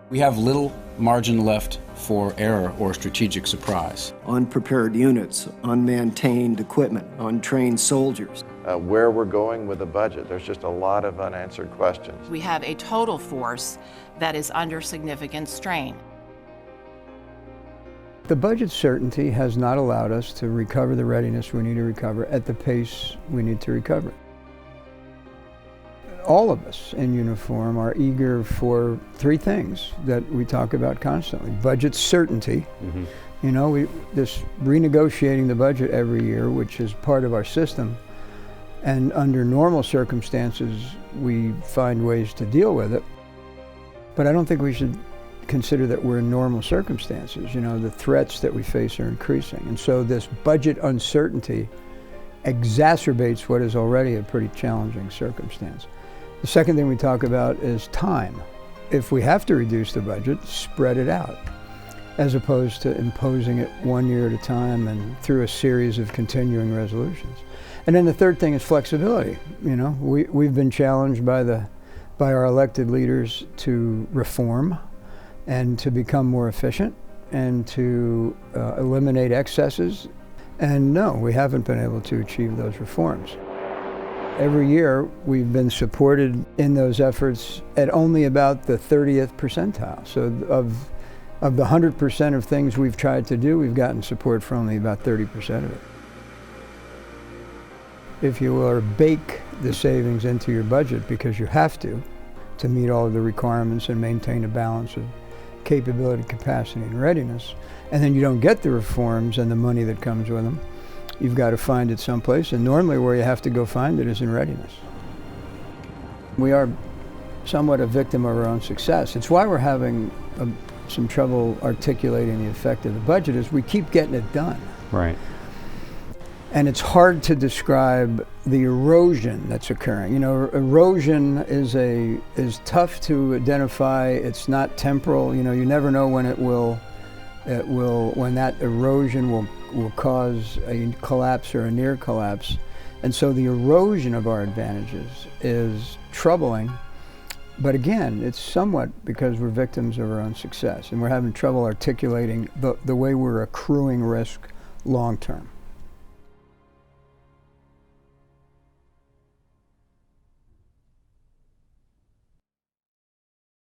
We have little margin left for error or strategic surprise. Unprepared units, unmaintained equipment, untrained soldiers. Where we're going with the budget, there's just a lot of unanswered questions. We have a total force that is under significant strain. The budget certainty has not allowed us to recover the readiness we need to recover at the pace we need to recover. All of us in uniform are eager for three things that we talk about constantly. Budget certainty. You know, this renegotiating the budget every year, which is part of our system, and under normal circumstances, we find ways to deal with it. But I don't think we should consider that we're in normal circumstances. You know, the threats that we face are increasing. And so this budget uncertainty exacerbates what is already a pretty challenging circumstance. The second thing we talk about is time. If we have to reduce the budget, spread it out, as opposed to imposing it 1 year at a time and through a series of continuing resolutions. And then the third thing is flexibility. You know, we've been challenged by our elected leaders to reform and to become more efficient and to eliminate excesses. And no, we haven't been able to achieve those reforms. Every year, we've been supported in those efforts at only about the 30th percentile. So of the 100% of things we've tried to do, we've gotten support for only about 30% of it. If you will, or bake the savings into your budget because you have to meet all of the requirements and maintain a balance of capability, capacity, and readiness, and then you don't get the reforms and the money that comes with them, you've got to find it someplace, and normally where you have to go find it is in readiness. We are somewhat a victim of our own success. It's why we're having some trouble articulating the effect of the budget, is we keep getting it done. Right. And it's hard to describe the erosion that's occurring. You know, erosion is tough to identify. It's not temporal. You know, you never know when when that erosion will cause a collapse or a near collapse. And so the erosion of our advantages is troubling. But again, it's somewhat because we're victims of our own success, and we're having trouble articulating the way we're accruing risk long term.